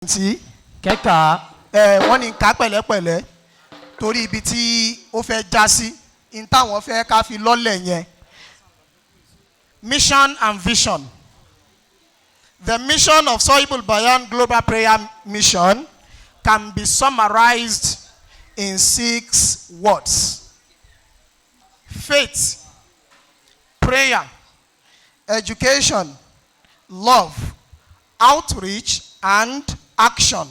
kẹ́kà. wọ́n ní ká pẹ̀lẹ́pẹ̀lẹ́ torí ibi tí ó fẹ́ já sí in táwọn fẹ́ ká fi lọ́lẹ̀ yẹn. Mission and vision. The mission of Sohibul Bayan Global Prayer Mission can be summarized in 6 words: faith, prayer, education, love, outreach, and action.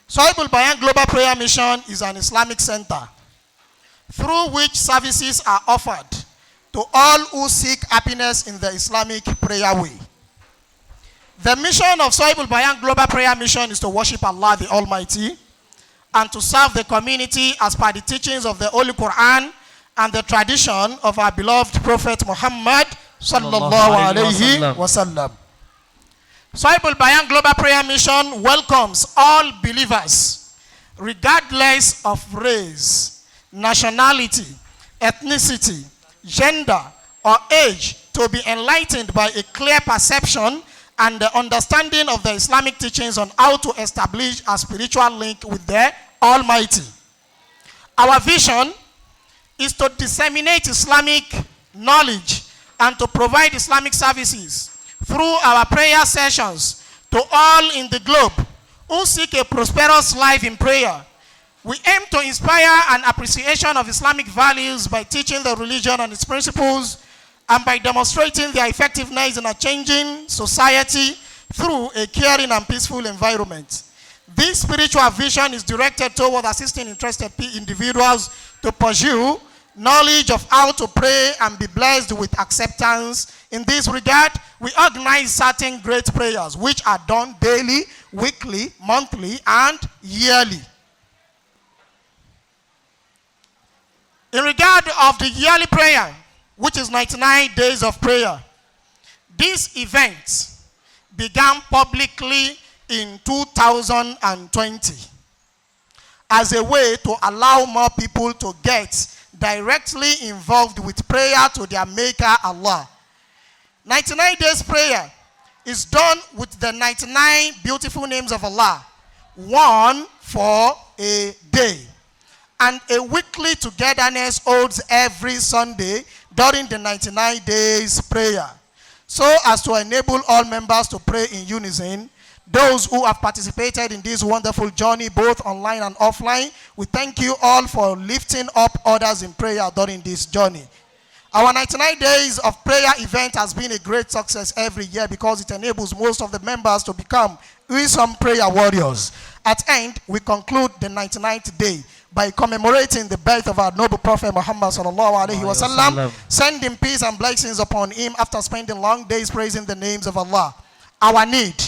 Sohibul Bayan Global Prayer Mission is an Islamic center through which services are offered to all who seek happiness in the Islamic prayer way. The mission of Sohibul Bayan Global Prayer Mission is to worship Allah the Almighty and to serve the community as per the teachings of the Holy Quran and the tradition of our beloved Prophet Muhammad sallallahu alayhi wasallam. Sohibul Bayan Global Prayer Mission welcomes all believers, regardless of race, nationality, ethnicity, gender, or age, to be enlightened by a clear perception and the understanding of the Islamic teachings on how to establish a spiritual link with the Almighty. Our vision is to disseminate Islamic knowledge and to provide Islamic services through our prayer sessions to all in the globe who seek a prosperous life in prayer. We aim to inspire an appreciation of Islamic values by teaching the religion and its principles and by demonstrating their effectiveness in a changing society through a caring and peaceful environment. This spiritual vision is directed toward assisting interested individuals to pursue knowledge of how to pray and be blessed with acceptance. In this regard, we organize certain great prayers which are done daily, weekly, monthly, and yearly. In regard of the yearly prayer, which is 99 days of prayer, this event began publicly in 2020 as a way to allow more people to get directly involved with prayer to their Maker Allah. 99 days prayer is done with the 99 beautiful names of Allah, one for a day. And a weekly togetherness holds every Sunday during the 99 days prayer, so as to enable all members to pray in unison. Those who have participated in this wonderful journey, both online and offline, we thank you all for lifting up others in prayer during this journey. Our 99 days of prayer event has been a great success every year because it enables most of the members to become some prayer warriors. At end, we conclude the 99th day by commemorating the birth of our noble Prophet Muhammad sallallahu alaihi wasallam, sending peace and blessings upon him after spending long days praising the names of Allah. Our need.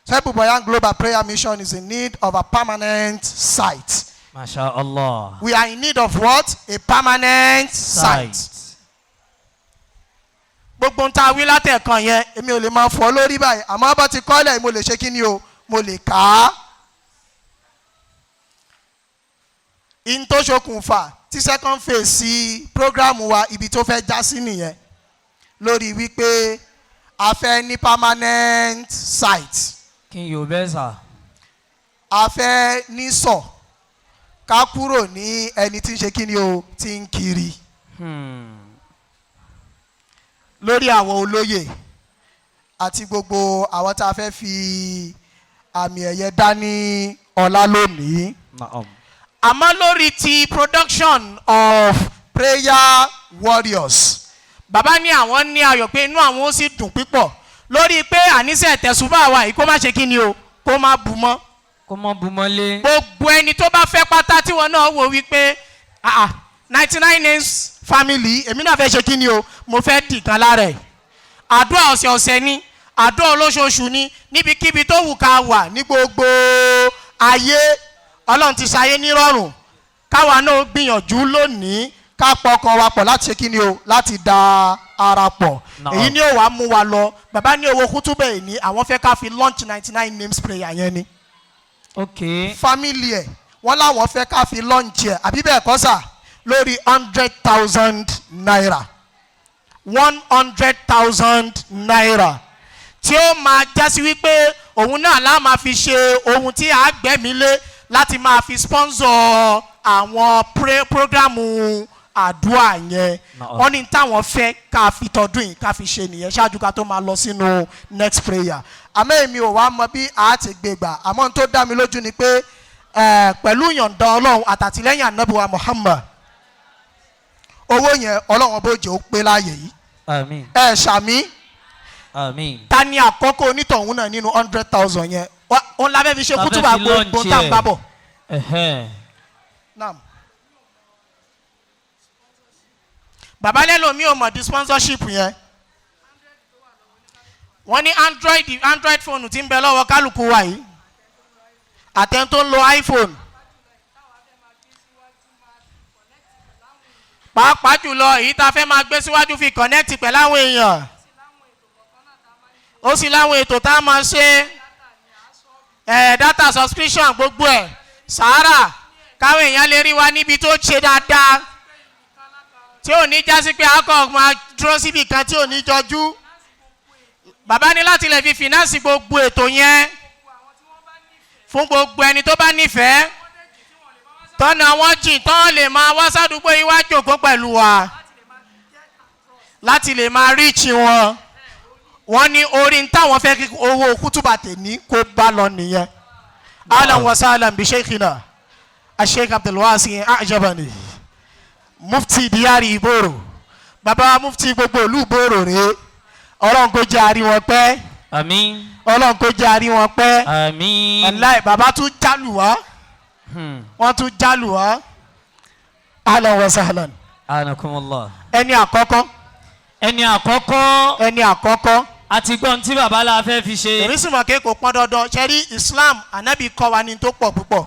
Sohibul Bayan Global Prayer Mission is in need of a permanent site. MashaAllah. We are in need of what? A permanent site. Gbogbo nta wí látẹ̀kan yẹn, èmi ò lè máa fọ́ lórí báyìí, àmọ́ bá ti kọ́lẹ̀ mo lè ṣe kí ni o, mo lè kà á. In tó ṣokùnfà tí second phase sí program wa ibi tó fẹ́ já sí nìyẹn, lórí wípé a fẹ́ ní permanent site. Kí n yóò bẹ́ẹ̀ sà. A fẹ́ ní sọ ká kúrò ní ẹni tí ń ṣe kí ni o, tí ń kiri. Lórí àwọn olóyè àti gbogbo àwọn tá a fẹ́ fi àmì ẹ̀yẹ dání ọlá lónìí. Àmọ́ lórí ti production of prayer warriors, bàbá ní àwọn ní ayọ̀ pé inú àwọn ó sì dùn pípọ̀ lórí pé àníṣe tẹ̀sùbà wa yìí kó má ṣe kí ni o, kó má bù mọ́. Kó má bù mọ́ lé. Gbogbo ẹni tó bá fẹ́ pátá tí wọn náà wò wípé 99 names family, èmi náà fẹ́ ṣe kí ni o, mo fẹ́ dìkan lára ẹ̀. Àdúrà ọ̀sẹ̀ọ̀sẹ̀ ni, àdúrà olóṣooṣù ni, níbikíbi tó wù ká wà ní gbogbo ayé. Ọlọ́run ti ṣayé ní rọrùn, káwa náà gbìyànjú lónìí ká pọkàn wa pọ̀ láti ṣe kí ni o, láti da ara pọ̀. Èyí ni ó wàá mú wa lọ. Bàbá ní owó kútúbà yìí ní àwọn fẹ́ ká fi launch 99 names prayer yẹn ni. Okay. Family ẹ̀ wọ́n láwọn fẹ́ ká fi launch ẹ̀, àbí bẹ́ẹ̀ kọ́ sà, lórí 100,000 naira. 100,000 naira. Tí ó máa jásí wípé òun náà la máa fi ṣe ohun tí a gbẹ̀mí lé láti máa fi sponsor àwọn programu àdúrà yẹn wọ́n ní táwọn fẹ́ ká fi tọdún yìí ká fi ṣe nìyẹn ṣáájú ká tó máa lọ sínú next prayer àmọ́ èmi ò wá mọ bí a ti gbé gbà àmọ́ n tó dá mi lójú ni pé pẹ̀lú ìyọ̀ǹda ọlọ́run àtàtìlẹ́yìn ànábìwá Muhammad owó yẹn ọlọ́run bó jẹ́ ó pé láàyè yìí àmín ṣàmì àmín. ta ni àkọ́kọ́ onítọ̀hún náà nínú 100,000 yẹn òun lábẹ́ fi ṣe kútùbà gbogbo tá à ń bá bọ̀. bàbá lẹ́lòmí ò mọ̀ di sponsorship yẹn wọ́n ní android phone tí ń bẹ lọ́wọ́ kálukú wa yìí àtẹn tó ń lo iPhone pàápàá jùlọ èyí tá a fẹ́ máa gbé síwájú fi connect pẹ̀lú àwọn èèyàn ó sì láwọn ètò tá a máa ṣe data subscription gbogbo ẹ̀ sàárà káwọn èèyàn lè rí wa níbi tó ṣe dáadáa tí ò ní jásí pé akọ máa dúró síbi kan tí ò ní jọjú bàbá ní láti lè fi finance gbogbo ètò yẹn fún gbogbo ẹni tó bá nífẹ̀ẹ́ tọ́nà wọn jìn tán lè máa wá sádùúgbò yìí wá jòkó pẹ̀lú wa láti lè máa reach wọn wọ́n ní orí ń táwọn fẹ́ kí owó kútùbà tèmi kó bá lọ nìyẹn. ahlan wa sahlan bi sheikhina asheikh abdulwasi ajabani mufti diyari Ìbòrò bàbá mufti gbogbo ìlú Ìbòrò rèé ọlọ́run kó jẹ́ àrí wọn pẹ́. àmín. ọlọ́run kó jẹ́ àrí wọn pẹ́. àmín. aláì bàbá tún jálù wá wọ́n tún jálù wá. ahlan wa sahlan. anakumullah. ẹni àkọ́kọ́. ẹni àkọ́kọ́. àti gbọ́n tí bàbá la fẹ́ fi ṣe. orísìmọ̀kẹ́ kò pọn dandan ṣẹ́rí Islam anabi kọ́ wa ní tó pọ̀ púpọ̀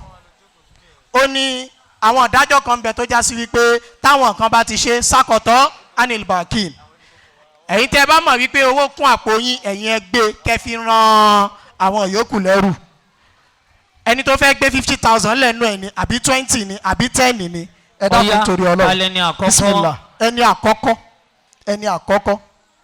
ó ní àwọn ìdájọ́ kan bẹ tó já sí wípé táwọn kan bá ti ṣe sákọ̀tọ̀ anil bakin ẹ̀yin tẹ́ bá mọ̀ wípé owó kún àpò yín ẹ̀yin ẹ gbé kẹ́ fi ran àwọn yòókù lẹ́rù ẹni tó fẹ́ gbé 50,000 lẹ́nu ẹ̀ ni àbí 20 ni àbí 10 ni ẹ dákun torí Ọlọ́run ẹni àkọ́kọ́. ẹni àkọ́kọ́